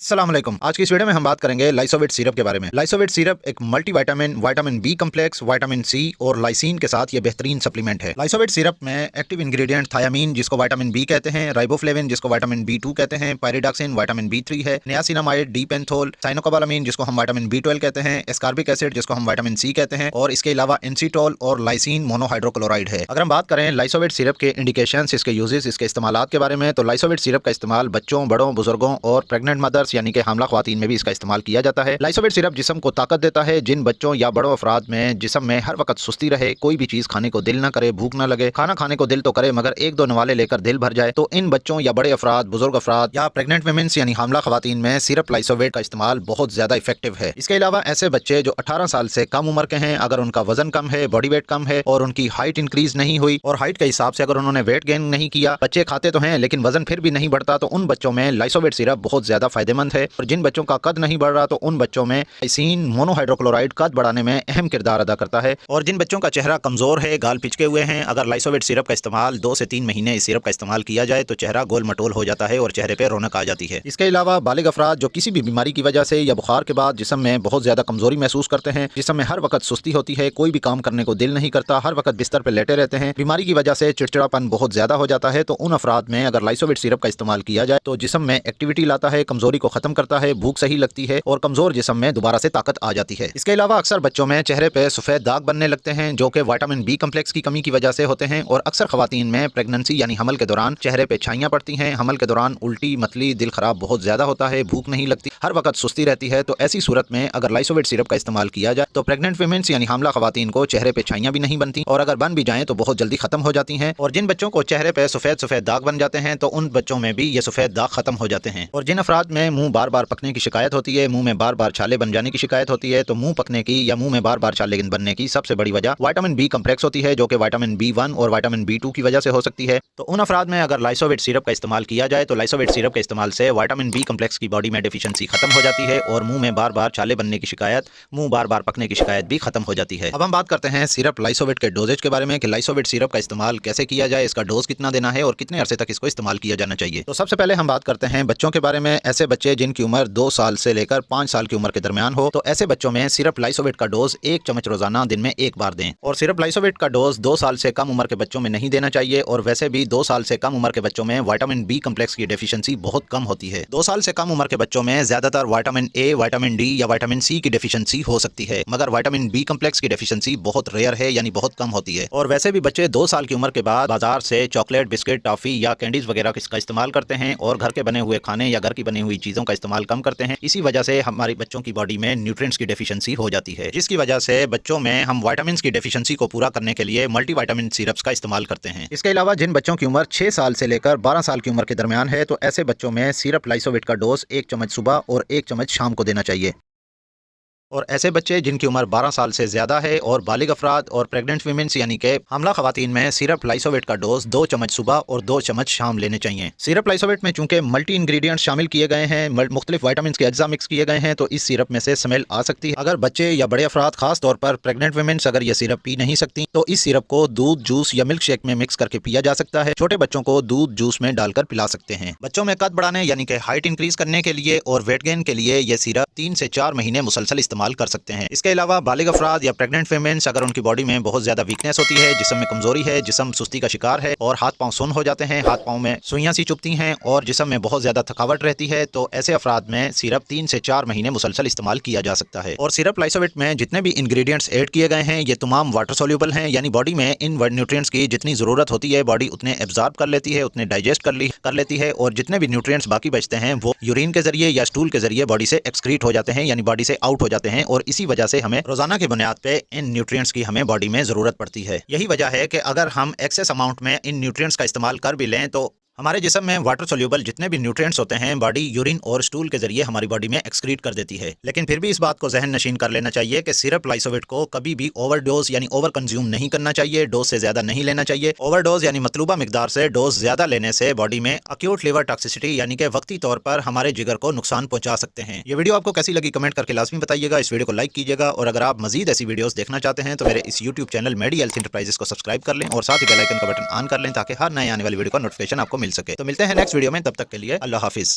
अस्सलाम वालेकुम। आज की इस वीडियो में हम बात करेंगे लाइसोविट सिरप के बारे में। लाइसोविट सिरप एक multivitamin, vitamin B complex, vitamin C और लाइसिन के साथ ये बेहतरीन सप्लीमेंट है। लाइसोविट सिरप में एक्टिव इंग्रेडिएंट थायामीन जिसको विटामिन बी कहते हैं, राइबोफ्लेविन जिसको विटामिन B2 कहते हैं, पायरिडॉक्सिन विटामिन B3 है, नियासिनामाइड, डीपेंथोल, साइनोकोबालामीन जिसको हम विटामिन B12 कहते हैं, एस्कॉर्बिक एसिड जिसको हम विटामिन सी कहते हैं और इसके अलावा एंसीटोल और लाइसिन मोनोहाइड्रोक्लोराइड है। अगर हम बात करें लाइसोविट सिरप के इंडिकेशंस, इसके यूजेस, इसके इस्तेमाल के बारे में, तो लाइसोविट सिरप का इस्तेमाल बच्चों, बड़ों, बुजुर्गों और प्रेग्नेंट मदर्स यानी कि हामला ख्वातीन में भी इसका इस्तेमाल किया जाता है। लाइसोविट सिरप जिस्म को ताकत देता है। जिन बच्चों या बड़ों अफराद में जिस्म में हर वक्त सुस्ती रहे, कोई भी चीज खाने को दिल ना करे, भूख ना लगे, खाना खाने को दिल तो करे मगर एक दो नवाले लेकर दिल भर जाए, तो इन बच्चों या बड़े अफराद, बुजुर्ग अफराद या प्रेग्नेंट वुमेन्स यानी हामला ख्वातीन में सिरप लाइसोविट का इस्तेमाल बहुत ज्यादा इफेक्टिव है। इसके अलावा ऐसे बच्चे जो 18 साल से कम उम्र के हैं, अगर उनका वजन कम है, बॉडी वेट कम है और उनकी हाइट इंक्रीज नहीं हुई और हाइट के हिसाब से अगर उन्होंने वेट गेन नहीं किया, बच्चे खाते तो हैं लेकिन वजन फिर भी नहीं बढ़ता, तो उन बच्चों में लाइसोविट सिरप बहुत ज्यादा फायदेमंद है। और जिन बच्चों का कद नहीं बढ़ रहा तो उन बच्चों में लाइसिन मोनोहाइड्रोक्लोराइड कद बढ़ाने में अहम किरदार अदा करता है। और जिन बच्चों का चेहरा कमजोर है, गाल पिचके हुए हैं, अगर लाइसोविट सिरप का इस्तेमाल 2 से 3 महीने इस सिरप का इस्तेमाल किया जाए तो चेहरा गोल मटोल हो जाता है और चेहरे पे रौनक आ जाती है। इसके अलावा बालिग अफराद जो किसी भी बीमारी की वजह से या बुखार के बाद जिस्म में बहुत ज्यादा कमजोरी महसूस करते हैं, जिस्म में हर वक्त सुस्ती होती है, कोई भी काम करने को दिल नहीं करता, हर वक्त बिस्तर पर लेटे रहते हैं, बीमारी की वजह से चिड़चिड़ापन बहुत ज्यादा हो जाता है, तो उन अफराद में अगर लाइसोविट सिरप का इस्तेमाल किया जाए तो जिस्म में एक्टिविटी लाता है, कमजोरी को खत्म करता है, भूख सही लगती है और कमजोर जिस्म में दोबारा से ताकत आ जाती है। इसके अलावा अक्सर बच्चों में चेहरे पे सफेद दाग बनने लगते हैं जो कि विटामिन बी कम्प्लेक्स की कमी की वजह से होते हैं। और अक्सर खवातीन में प्रेगनेंसी यानी हमल के दौरान चेहरे पे छाइयां पड़ती हैं, हमल के दौरान उल्टी, मतली, दिल खराब बहुत ज्यादा होता है, भूख नहीं लगती, हर वक्त सुस्ती रहती है। तो ऐसी सूरत में अगर लाइसोविट सिरप का इस्तेमाल किया जाए तो प्रेग्नेंट वुमेन्स यानी हामला खवातीन को चेहरे पे छाइयां भी नहीं बनती और अगर बन भी जाए तो बहुत जल्दी खत्म हो जाती हैं। और जिन बच्चों को चेहरे पे सफेद सफेद दाग बन जाते हैं तो उन बच्चों में भी ये सफेद दाग खत्म हो जाते हैं। और जिन अफराद में मुंह बार बार पकने की शिकायत होती है, मुंह में बार बार छाले बन जाने की शिकायत होती है, तो मुंह पकने की या मुंह में बार बार छाले बनने की सबसे बड़ी वजह विटामिन बी कम्प्लेक्स होती है जो कि विटामिन B1 और विटामिन B2 की वजह से हो सकती है। तो उन अफराद में अगर लाइसोविट सिरप का इस्तेमाल किया जाए तो लाइसोविट सिरप के इस्तेमाल से विटामिन बी कम्प्लेक्स की बॉडी में डिफिशियंसी खत्म हो जाती है और मुंह में बार बार छाले बनने की शिकायत, मुंह बार बार पकने की शिकायत भी खत्म हो जाती है। अब हम बात करते हैं सिरप लाइसोविट के डोजेज के बारे में कि लाइसोविट सिरप का इस्तेमाल कैसे किया जाए, इसका डोज कितना देना है और कितने अरसे तक इसको इस्तेमाल किया जाना चाहिए। तो सबसे पहले हम बात करते हैं बच्चों के बारे में। ऐसे बच्चे जिनकी उम्र 2 साल से लेकर 5 साल की उम्र के दरमियान हो, तो ऐसे बच्चों में सिरप लाइसोविट का डोज 1 चम्मच रोजाना दिन में 1 बार दें। और सिरप लाइसोविट का डोज 2 साल से कम उम्र के बच्चों में नहीं देना चाहिए और वैसे भी 2 साल से कम उम्र के बच्चों में विटामिन बी कम्प्लेक्स की डेफिशिएंसी बहुत कम होती है। 2 साल से कम उम्र के बच्चों में ज्यादातर विटामिन ए, विटामिन डी या विटामिन सी की डेफिशिएंसी हो सकती है मगर विटामिन बी कम्प्लेक्स की डेफिशिएंसी बहुत रेयर है यानी बहुत कम होती है। और वैसे भी बच्चे 2 साल की उम्र के बाद बाजार से चॉकलेट, बिस्किट, टॉफी या कैंडीज वगैरह इसका इस्तेमाल करते हैं और घर के बने हुए खाने या घर की बनी हुई चीजों का इस्तेमाल कम करते हैं। इसी वजह से हमारी बच्चों की बॉडी में न्यूट्रिएंट्स की डेफिशिएंसी हो जाती है, जिसकी वजह से बच्चों में हम विटामिन की डेफिशिएंसी को पूरा करने के लिए मल्टीविटामिन सिरप्स का इस्तेमाल करते हैं। इसके अलावा जिन बच्चों की उम्र 6 साल से लेकर 12 साल की उम्र के दरमियान है तो ऐसे बच्चों में सिरप लाइसोविट का डोज 1 चम्मच सुबह और 1 चम्मच शाम को देना चाहिए। और ऐसे बच्चे जिनकी उम्र 12 साल से ज्यादा है और बालिग अफराद और प्रेग्नेंट वुमेन्स यानी कि हमला खवातीन में सिरप लाइसोविट का डोज 2 चम्मच सुबह और 2 चम्मच शाम लेने चाहिए। सिरप लाइसोविट में चूंकि मल्टी इंग्रेडिएंट्स शामिल किए गए हैं, मुख्तलिफ विटामिन के अज्जा मिक्स किए गए हैं, तो इस सिरप में से स्मेल आ सकती है। अगर बच्चे या बड़े अफराद, खास तौर पर प्रेग्नेंट वुमेन्स अगर ये सिरप पी नहीं सकती तो इस सिरप को दूध, जूस या मिल्क शेक में मिक्स करके पिया जा सकता है। छोटे बच्चों को दूध, जूस में डालकर पिला सकते हैं। बच्चों में कद बढ़ाने यानी कि हाइट इंक्रीज करने के लिए और वेट गेन के लिए ये सिरप 3 से 4 महीने मुसलसल इस्तेमाल कर सकते हैं। इसके अलावा बालिग अफराद या प्रेग्नेंट वुमेन्स अगर उनकी बॉडी में बहुत ज्यादा वीकनेस होती है, जिस्म में कमजोरी है, जिस्म सुस्ती का शिकार है और हाथ पांव सुन्न हो जाते हैं, हाथ पांव में सुइयां सी चुभती हैं और जिस्म में बहुत ज्यादा थकावट रहती है, तो ऐसे अफराद में सिरप 3 से 4 महीने मुसलसल इस्तेमाल किया जा सकता है। और सिरप लाइसोविट में जितने भी इंग्रेडिएंट्स ऐड किए गए हैं ये तमाम वाटर सोल्यूबल हैं, यानी बॉडी में इन न्यूट्रिएंट्स की जितनी जरूरत होती है बॉडी उतने एब्जॉर्ब कर लेती है, उतने डाइजेस्ट कर लेती है और जितने भी न्यूट्रिएंट्स बाकी बचते हैं वो यूरिन के जरिए या स्टूल के जरिए बॉडी से एक्सक्रीट हो जाते हैं, यानी बॉडी से आउट हो जाते हैं। और इसी वजह से हमें रोजाना की बुनियाद पे इन न्यूट्रिएंट्स की हमें बॉडी में जरूरत पड़ती है। यही वजह है कि अगर हम एक्सेस अमाउंट में इन न्यूट्रिएंट्स का इस्तेमाल कर भी लें तो हमारे जिस्म में वाटर सोल्यूबल जितने भी न्यूट्रिएंट्स होते हैं बॉडी यूरिन और स्टूल के जरिए हमारी बॉडी में एक्सक्रीट कर देती है। लेकिन फिर भी इस बात को जहन नशीन कर लेना चाहिए कि सिरप लाइसोविट को कभी भी ओवरडोज यानी ओवर कंज्यूम नहीं करना चाहिए, डोज से ज्यादा नहीं लेना चाहिए। ओवरडोज यानी मतलूबा मिकदार से डोज ज्यादा लेने से बॉडी में अक्यूट लिवर टॉक्सिसिटी यानी कि वक्ती तौर पर हमारे जिगर को नुकसान पहुंचा सकते हैं। ये वीडियो आपको कैसी लगी कमेंट करके लाजमी बताइएगा। इस वीडियो को लाइक कीजिएगा और अगर आप मजीद ऐसी वीडियोस देखना चाहते हैं तो मेरे इस यूट्यूब चैनल मेडी हेल्थ इंटरप्राइजेस को सब्सक्राइब कर लें और साथ ही बेल आइकन का बटन ऑन कर लें ताकि हर नए आने वाली वीडियो का नोटिफिकेशन आपको मिल सके। तो मिलते हैं नेक्स्ट वीडियो में, तब तक के लिए अल्लाह हाफिज।